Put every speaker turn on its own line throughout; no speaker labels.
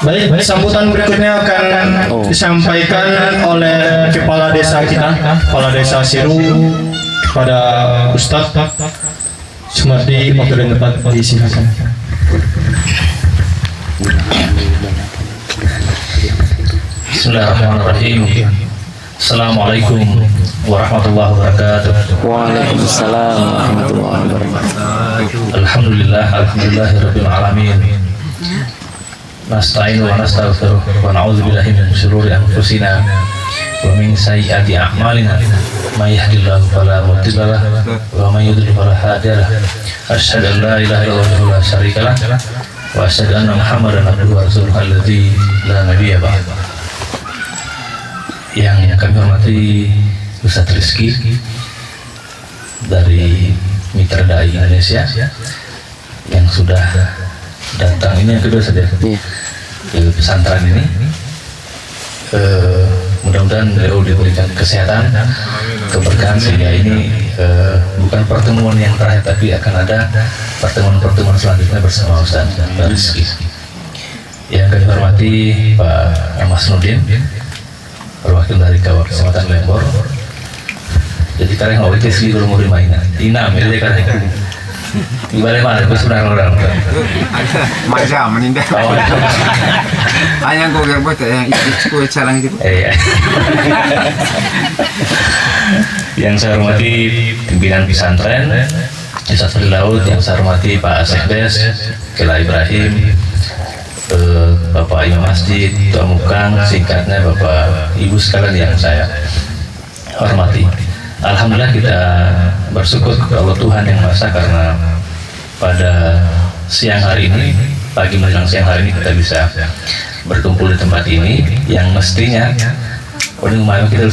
Baik, sambutan berikutnya akan disampaikan oleh Kepala Desa kita, Kepala Desa Siru, kepada Ustadz Sumardi. Waktu dan tempat disilakan.
Bismillahirrahmanirrahim. Assalamualaikum warahmatullahi wabarakatuh.
Waalaikumsalam warahmatullahi wabarakatuh.
Alhamdulillahirabbil alamin. Nasta'inu wa nastaghfiruh wa na'udzu billahi min shururi anfusina wa min sayyiati a'malina. May yahdihillahu fala mudilla lahu wa may yudlil fala hadiya lahu. Asyhadu an la ilaha illallah wa la syarika lahu wa asyhadu anna Muhammadan abduhu wa rasuluhu alladzi la nabiyya ba'dahu. Yang kami hormati Ustadz Rizky dari Mitra Dai Indonesia yang sudah datang, ini yang kedua saja ke pesantren ini. Mudah-mudahan beliau diberikan kesehatan, keberkahan, sehingga ini bukan pertemuan yang terakhir, tapi akan ada pertemuan-pertemuan selanjutnya bersama Ustadz Rizky. Yang kami hormati Pak Mas Nudin, perwakilan dari Kecamatan Lembor. Jadi kalian nggak boleh sih dulu mau dimainan. Inam, ini kan di balik mana? Terus orang-orang.
Macam menindak. Hanya gue buat yang ikut calang itu.
Yang saya hormati pimpinan pesantren Ustadz Fadil Laut, yang saya hormati Pak Sekdes, Kela Ibrahim, Bapak Imam Masjid, Tua Mukang, singkatnya Bapak Ibu sekalian yang saya hormati. Alhamdulillah kita bersyukur kepada Allah Tuhan Yang Maha Esa, karena pada siang hari ini, pagi menjelang siang hari ini, kita bisa berkumpul di tempat ini yang mestinya kemarin kita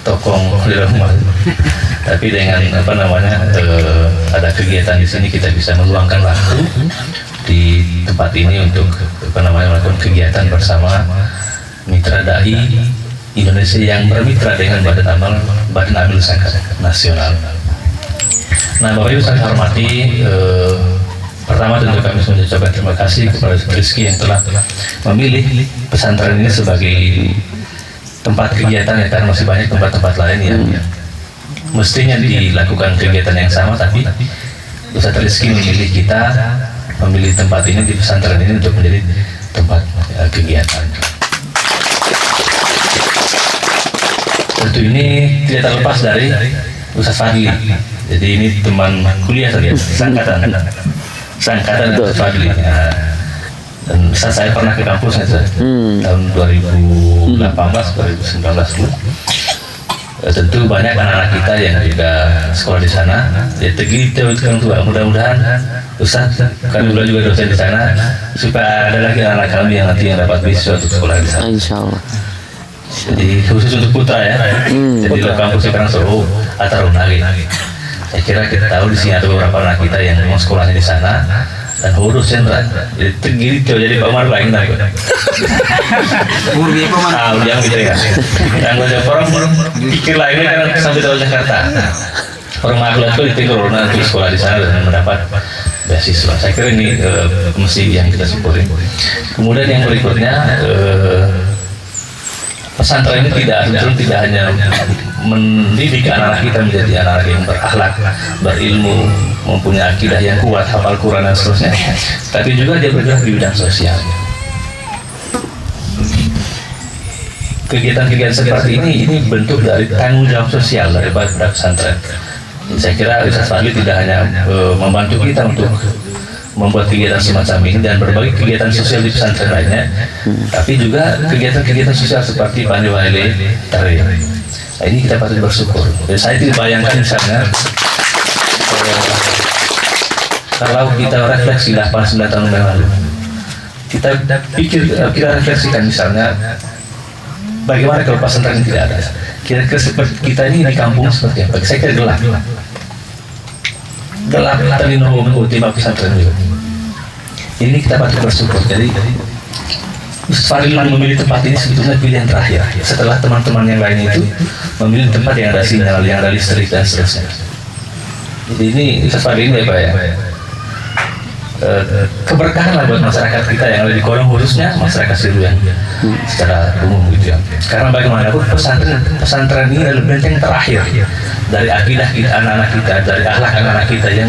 tokong di rumah, tapi dengan ada kegiatan di sini, kita bisa meluangkan waktu di tempat ini untuk melakukan kegiatan bersama Mitra Dai Indonesia yang bermitra dengan Badan Amil Zakat Nasional. Nah, Bapak Ibu saya hormati, pertama tentu kami mengucapkan terima kasih kepada Rizky yang telah memilih pesantren ini sebagai tempat kegiatan, ya, karena masih banyak tempat-tempat lain yang mestinya dilakukan kegiatan yang sama, tapi Ustadz Rizky memilih tempat ini di pesantren ini untuk menjadi tempat kegiatan. Tentu ini tidak terlepas dari Ustadz Fadli. Jadi ini teman kuliah saja, sangkatan Ustadz Fadli. Dan saya pernah ke kampusnya tahun 2018, 2019. Tentu banyak anak-anak kita yang juga sekolah di sana. Ya kita kan tua. Mudah-mudahan Ustaz, kami juga dosen di sana, supaya ada lagi anak kami yang nanti yang dapat beasiswa untuk sekolah di sana.
Insyaallah.
Jadi khusus untuk putra ya. Jadi lo kampus sekarang Solo atau lagi. Saya kira kita tahu di sini ada beberapa anak kita yang memang sekolahnya di sana dan urus sendiri. Jadi tegiri jadi Pak Umar lain lagi.
Urbi Paman.
Yang gitu ya. Yang gue orang pikir lainnya kan sampai tahu Jakarta. Orang Magelang itu di Corona untuk sekolah di sana dan mendapat beasiswa. Saya kira ini mesti yang kita syukurin. Kemudian yang berikutnya, pesantren ini tidak hanya mendidik anak-anak kita menjadi anak-anak yang berakhlak, berilmu, mempunyai akidah yang kuat, hafal Quran dan seterusnya, tapi juga dia bergerak di bidang sosial. Kegiatan-kegiatan seperti ini bentuk dari tanggung jawab sosial dari pesantren. Saya kira Ustadz Fadli tidak hanya membantu kita untuk membuat kegiatan semacam ini dan berbagai kegiatan sosial di pesantren lainnya, tapi juga kegiatan-kegiatan sosial seperti Pandiwale Tari. Nah, ini kita patut bersyukur. Dan saya tidak bayangkan misalnya kalau kita refleksi 8-9 tahun yang lalu, kita refleksikan misalnya bagaimana kalau pesantren ini tidak ada. Kira-kira seperti kita ini di kampung seperti apa? Saya kira gelap tadi ultima pesantren juga. Ini kita patut bersyukur. Jadi Ustadz Fadil memilih tempat ini sebetulnya pilihan terakhir setelah teman-teman yang lain itu memilih tempat yang ada sinyal, yang ada listrik dan seterusnya. Jadi ini Ustadz Fadil ini Pak ya, keberkahan lah buat masyarakat kita yang ada di Kolong, khususnya masyarakat Siru yang secara umum gitu ya. Karena bagaimanapun pesantren ini adalah benteng terakhir dari akidah kita, anak-anak kita, dari akhlak anak-anak kita yang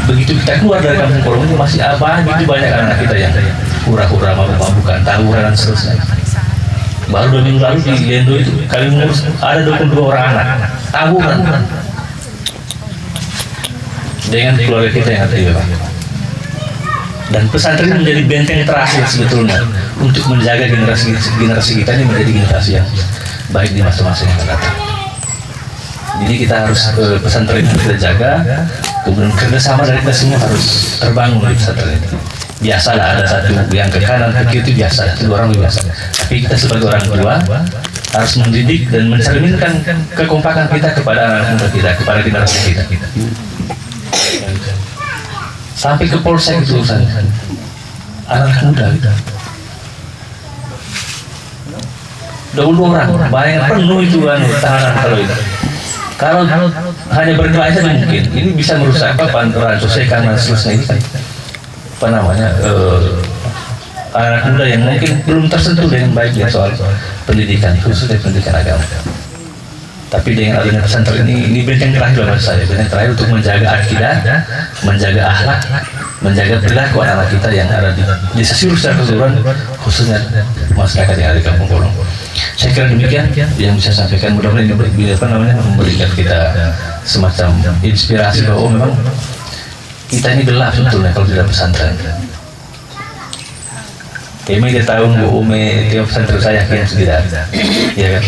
begitu kita keluar dari kampung Kolong itu masih begitu banyak anak-anak kita yang hura-hura, mabuk-mabukan, tawuran dan seterusnya. Baru 2 minggu lalu di Lendo itu kami mengurus ada 22 orang anak tawuran dengan keluarga kita yang ada di bawah. Dan pesantren menjadi benteng terakhir sebetulnya untuk menjaga generasi kita ini menjadi generasi yang baik di masa-masa yang akan datang. Jadi kita harus pesantren itu kita jaga, kemudian kerjasama dari kita semua harus terbangun di pesantren itu. Biasalah ada satu yang ke kanan ke kiri itu biasa, itu orang biasa. Tapi kita sebagai orang tua harus mendidik dan mencerminkan kekompakan kita kepada anak muda kita, kepada generasi kita. Sampai ke polsek itu urusan anak muda kita. 22 orang, bayangkan penuh itu tahanan kalau itu. Kalau hanya berkelahi saja mungkin, ini bisa merusak panturan sosial karena seterusnya ini kan apa namanya anak muda yang mungkin belum tersentuh dengan baik ya soal pendidikan, khususnya pendidikan agama. Tapi dengan adanya pesantren ini benteng terakhir bagi saya, benteng terakhir untuk menjaga akidah, menjaga akhlak, menjaga perilaku anak kita yang ada di desa Siru secara keseluruhan, khususnya masyarakat yang ada di Kampung Kolong. Saya kira demikian yang bisa saya sampaikan. Mudah-mudahan ini memberikan kita semacam inspirasi bahwa memang kita ini gelap sebetulnya kalau tidak pesantren. Ini dia tahun Bu Ume tiap pesantren saya yakin tidak, ya kan?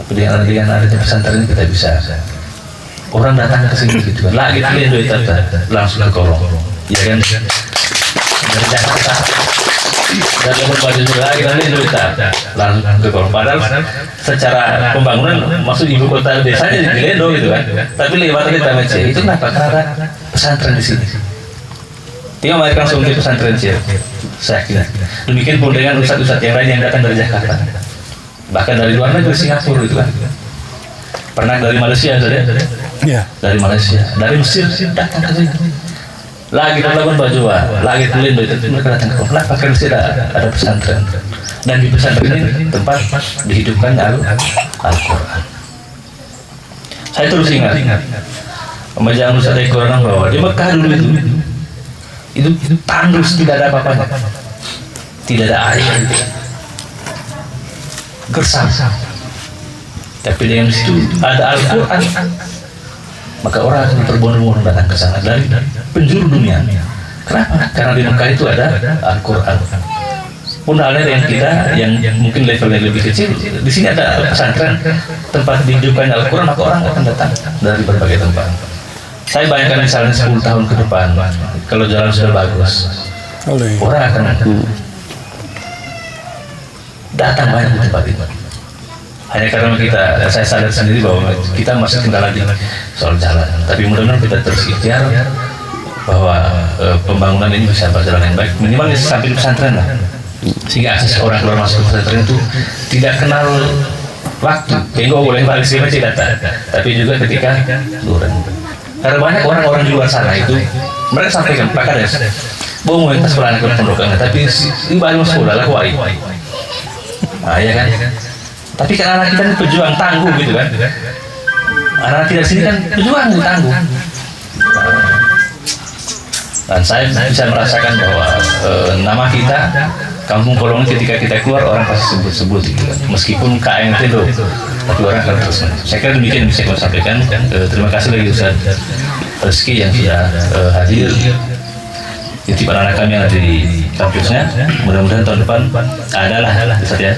Tapi dengan adanya pesantren ini kita bisa orang datang ke sini gitu kan, lagi kalian duit langsung ke Kolong, ya kan? Dari Jakarta, dari Baju juga lagi kalian duit langsung ke Kolong. Padahal secara pembangunan maksud ibu kota desanya di Lendo gitu kan, tapi lewat kita Mece itu kenapa? Karena ada pesantren di sini. Dia melahirkan sumber pesantren sih, saya kira. Demikian pun dengan ustadz-ustadz yang lain yang datang dari Jakarta, bahkan dari luar negeri, Singapura itu kan. Pernah dari Malaysia saja, dari Malaysia, dari Mesir datang ke sini. Lagi melakukan Bajwa, lagi Tulen itu mereka datang ke Kolong. Kenapa? Karena sih ada pesantren. Dan di pesantren ini tempat dihidupkan Al-Quran. Saya terus ingat pembacaan Ustaz Al-Quran bahwa di Mekah dulu itu tandus, tidak ada apa-apanya, tidak ada air, gersam. Tapi dengan situ ada Al-Quran, maka orang akan berbondong-bondong datang ke sana dari penjuru dunia. Kenapa? Karena di Mekah itu ada Al-Quran. Pun halnya dengan kita yang mungkin levelnya lebih kecil, di sini ada pesantren tempat dihidupkan Al-Quran, maka orang akan datang dari berbagai tempat. Saya bayangkan misalnya 10 tahun ke depan, kalau jalan sudah bagus, orang akan datang banyak di tempat itu. Hanya karena saya sadar sendiri bahwa kita masih kendala di soal jalan. Tapi mudah-mudahan kita terus ikhtiar bahwa pembangunan ini bisa berjalan yang baik, minimal sampai di pesantren lah, sehingga akses orang keluar masuk ke pesantren itu tidak kenal waktu. Tengok boleh balik sini tidak, tapi juga ketika luar. Karena banyak orang-orang di luar sana itu mereka sampaikan Pak Kades, mau minta sekolah anak pondokan, tapi ini baru sekolah lah kuai. Nah, ya kan? Tapi kan anak kita ini pejuang tangguh gitu kan. Anak tidak sini kan pejuang tangguh. Dan saya bisa merasakan bahwa nama kita Kampung Kolong ketika kita keluar orang pasti sebut-sebut gitu kan. Meskipun KM itu tapi orang akan terus. Saya kira demikian bisa saya sampaikan. Terima kasih lagi Ustaz Rizky yang sudah hadir. Titipan anak kami yang ada di kampusnya. Mudah-mudahan tahun depan adalah Ustaz ya.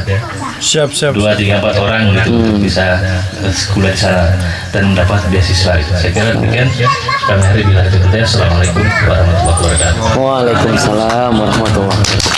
Siap.
2, 3, 4 orang gitu untuk bisa sekolah di sana dan mendapat beasiswa itu. Saya kira demikian. Kami hari bila itu bertanya. Assalamualaikum warahmatullahi wabarakatuh.
Waalaikumsalam warahmatullahi wabarakatuh.